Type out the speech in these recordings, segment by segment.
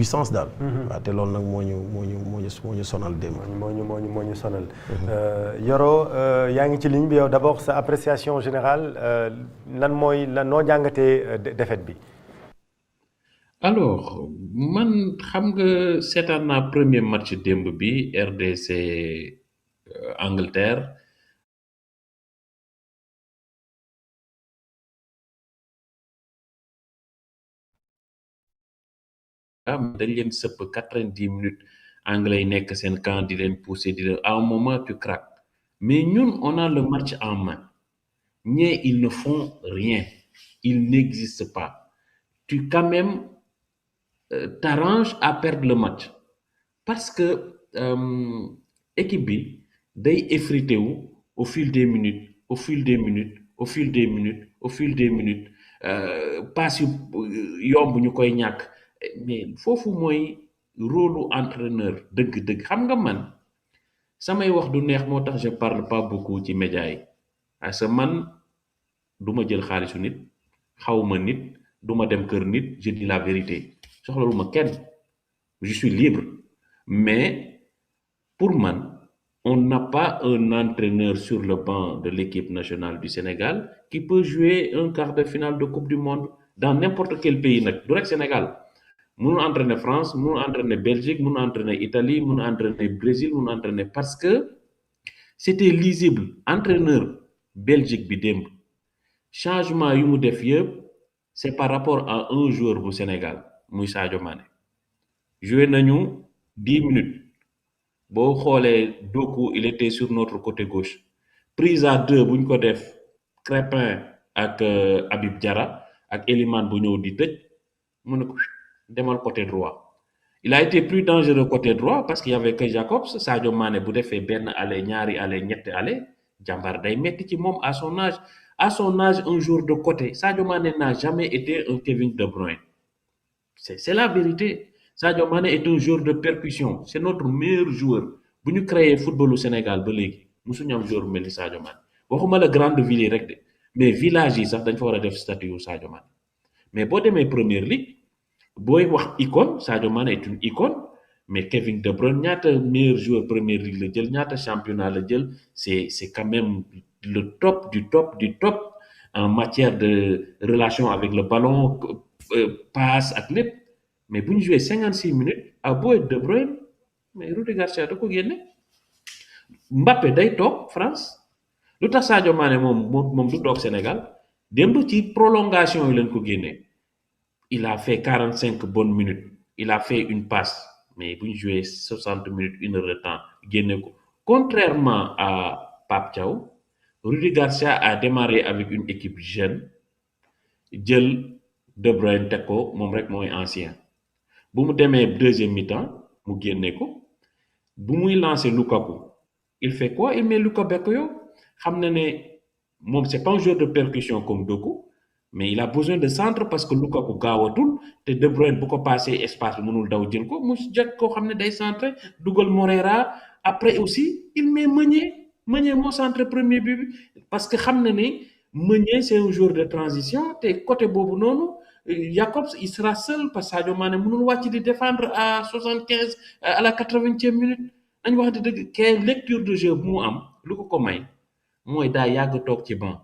puissance daal. waaw te loolu nag moo ñu sonal démb. moo ñu sonal. Yoro yaa ngi ci ligne bi yow d'abord sa appréciation générale noo jàngatee défaite bi. alors man xam nga seetaan naa premier match démb bi RDC Angleterre. dañ leen sëpp 90 minutes anglais yi nekk seen camp di leen pousser di leen à un moment tu craques mais ñun on a le match en main ñee ils ne font rien ils n'existent pas tu quand même t'arranges à perdre le match parce que équipe bi day effrité wu au fil des minutes au fil des minutes au fil des minutes au fil des minutes passe yu yomb ñu koy ñàkk mais foofu mooy rôle entraîneur dëgg-dëgg xam nga man samay wax du neex moo tax je parle pas beaucoup ci média yi parce que man duma jël xaalisu nit xawma nit duma dem kër nit je dis la vérité soxlaluma kenn je suis libre mais pour man on n'a pas un entraîneur sur le banc de l'équipe nationale du Sénégal qui peut jouer un quart de finale de Coupe du Monde dans n'importe quel pays nag du rek Sénégal mënul entraîner France mënul entraîner Belgique mënul entraîner Italie mënul entraîner Brésil mënul entraîner parce que c'était lisible entraîneur Belgique bi démb changement yu mu def yëpp c'est par rapport à un joueur bu Sénégal muy Sadio Mané joué nañu 10 minutes boo xoolee Doku il était sur notre côté gauche prise à deux buñ ko def Crépin ak Habib Diarra ak Elimane bu ñëw di tëj mu ne ko demal côté droit il a été plus dangereux côté droit parce qu'il y avait que Jacobs Sadio Mané bu defee benn aller ñaari aller ñetti aller jàmbaar day metti ci moom à son âge un jour de côté Sadio Mané n'a jamais été un Kevin De Bruyne c'est la vérité Sadio Mané est un joueur de percussion c'est notre meilleur joueur bu ñu créé footballu Sénégal ba léegi musuñu am joueur bu mel ni Sadio Mané waxuma la grande ville yi rek de mais village yi sax dañ fa war a def statut yu Sadio Mané mais boo demee première ligue booy wax icône Sadio Mané est une icône mais Kevin De Bruyne ñaata meilleur joueur première ligue la jël ñaata championnat la jël c'est quand même le top du top du top en matière de relation avec le ballon passe ak lépp mais bu ñu joué 56 minutes à booy De Bruyne mais Rudi Garcia da ko génne Mbappé day toog France lu tax Sadio Mané moom du toog Sénégal démb ci prolongation yi lañ ko génnee il a fait 45 bonnes minutes il a fait une passe mais bu ñu joué 60 minutes une heure de temps génne ko contrairement à Pape Thiaw Rudi Garcia a démarré avec une équipe jeune jël De Bruyne teg ko moom rek mooy ancien bu mu demee deuxième mi-temps mu génne ko bu muy lancer Lukaku il fait quoi il met Luka Bacchio xam na ne moom c'est pas un joueur de percussion comme Doku mais il a besoin de centre parce que Lukaku gaawatul te De Bruyne bu ko passé espace bi mënul daw jël ko mu jot koo xam ne day centre dugal Moreira après aussi il met Meunier moo centre premier bi parce que xam na ne Meunier c'est un joueur de transition te côté boobu noonu Jacobs il sera seul parce que Sadio Mané mënul wàcc di défendre à 75 à la 80e minute dañ wax dëgg kay lecture de jeu bu mu am lu ko may mooy daa yàgg toog ci banc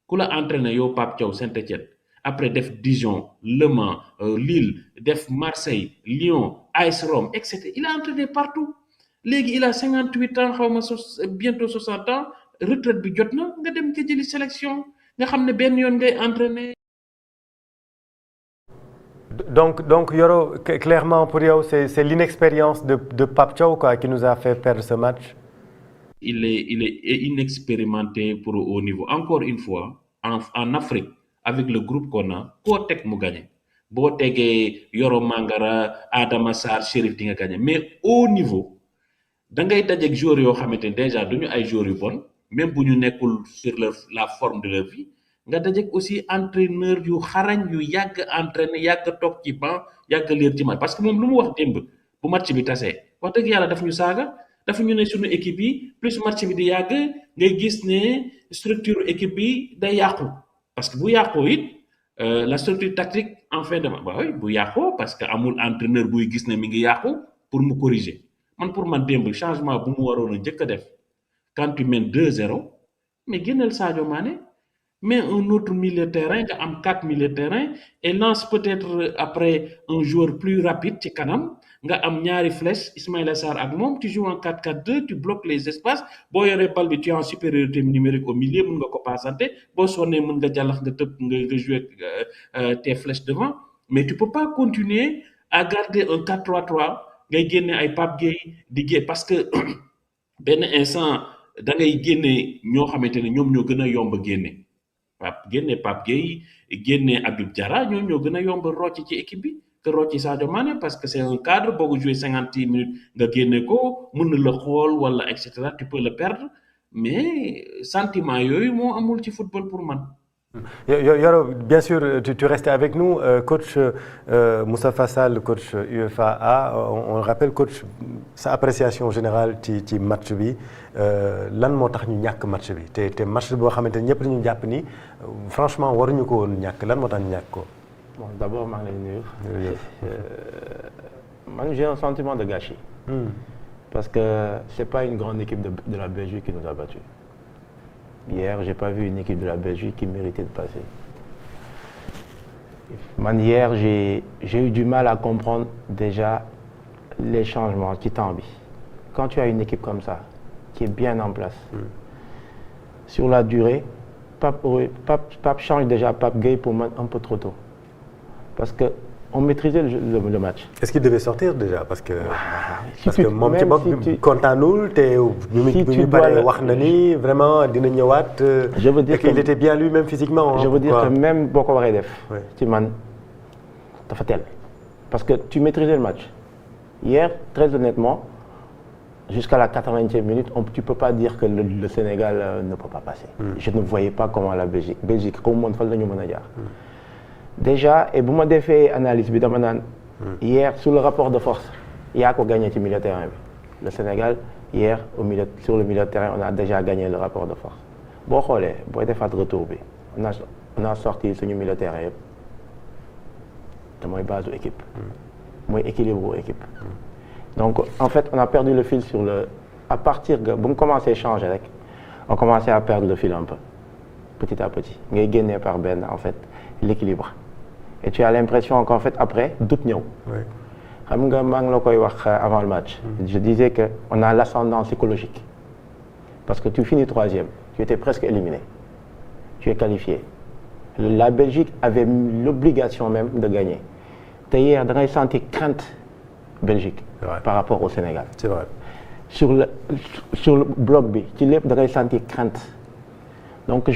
ku la entraîné yow Pape Thiaw Saint-Étienne après def Dijon Le Mans Lille def Marseille Lyon AS Rome etc il a entraîné partout léegi il a 58 ans xaw ma bientôt 60 ans retraite bi jot na nga dem nga jëli sélection nga xam ne benn yoon ngay entraîné. Donc Yoro, clairement pour yow c'est l'inexpérience de Pape Thiaw quoi qui nous a fait perdre ce match. Il est inexpérimenté pour haut niveau. Encore une fois, en Afrique, avec le groupe qu'on a, koo teg mu gagné. Boo tegee Yoro Mangara, Adama Sarr, Chérif di nga gagné. Mais haut niveau, da ngay dajeeg joueurs yoo xamante ne déjà duñu ay joueurs yu bon, même bu ñu nekkul sur la forme de leur vie. Nga dajeeg aussi entraîneur yu xarañ yu yàgg entraîné yàgg toog ci banc yàgg leer ci match parce que moom lu mu wax démb bu match bi tasee wax dëgg yàlla daf ñu saaga. dafa ñu ne suñu équipe yi plus match bi di yàgg ngay gis ne structure équipe bi day yàqu parce que bu yàqoo it la structure tactique en fin de ba oui bu yàqoo parce que amul entraîneur buy gis ne mi ngi yàqu pour mu corriger pour man démb changement bu mu waroon a njëkk a def quand tu mènes 2-0 mais génneel Sadio Mané mais un autre milieu de terrain nga am 4 milieux de terrain et lance peut-être après un joueur plus rapide ci kanam nga am ñaari flèche Ismaïla Sarr ak moom tu joues en 4-4-2 tu bloques les espaces boo yoree bal bi tu es en supériorité numérique au milieu mën nga ko passante boo sonnee mën nga jàllax nga tëb nga jouer tes flèches devant mais tu peux pas continuer à garder un 4-3-3 ngay génne ay Pape Gueye di génne parce que benn instant da ngay génne ñoo xamante ne ñoom ñoo gën a yomb génne Pape Gueye génne Habib Diarra ñoo gën a yomb rocc ci équipe bi que rocc Sadio Mané parce que c'est un cadre boo ko joué 50 minutes nga génne ko mën na la xool wala et cetera tu peux le perdre mais sentiment yooyu moo amul ci football pour man. Yoro, bien sûr, tu restais avec nous. Coach Moustapha Sall, coach UEFA, on rappelle, coach, sa appréciation générale ci match bi lan moo tax ñu ñàkk match bi te match boo xamante ne ñëpp dañu jàpp ni franchement waruñu ko woon ñàkk lan moo tax ñu ñàkk ko. Bon, d'abord, maa ngi lay nuyu. Man, j'ai un sentiment de gâchis. Parce que c'est pas une grande équipe de la Belgique qui nous a battus. Hier, j'ai pas vu une équipe de la Belgique qui méritait de passer. Hier, j'ai eu du mal à comprendre déjà les changements qui t'embient. Quand tu as une équipe comme ça, qui est bien en place, sur la durée, Pape change déjà Pape Gueye pour moi un peu trop tôt. Parce qu'on maîtrisait le match. Est-ce qu'il devait sortir déjà? Parce que moom ci bopp kontaanul te bi mu paree wax na ni vraiment dina ñëwaat. Je veux dire qu'il était bien lui-même physiquement. Je veux dire que même boo ko waree def. ci man dafa teel. Parce que tu maîtrisais le match. Hier, très honnêtement, jusqu'à la 80e minute, tu ne peux pas dire que le Sénégal ne peut pas passer. Je ne voyais pas comment la Belgique comment fan la ñu mën a jaar. Déjà, et bu ma defee analyse bi dama naan hier sur le rapport de force yaa ko gagné ci milieu de terrain bi. Le Sénégal hier sur le milieu de terrain on a déjà gagné le rapport de force. boo xoolee booy defaat retour bi on a sorti suñu milieu de terrain yëpp te mooy base de équipe. mooy équilibre équipe. Donc en fait on a perdu le fil à partir de bu mu commencé changer rek on commençait à perdre le fil un peu petit à petit ngay génnee par benn en fait l'équilibre. Et tu as l'impression qu'en fait, après, doute ñëw. Xam nga maa ngi la koy wax avant le match. Je disais qu'on a l'ascendant psychologique. Parce que tu finis 3e, tu étais presque éliminé. Tu es qualifié. La Belgique avait l'obligation même de gagner. Te hier, da ngay sentir crainte Belgique par rapport au Sénégal. C'est vrai. Sur le bloc bi, ci lépp da ngay sentir crainte. Donc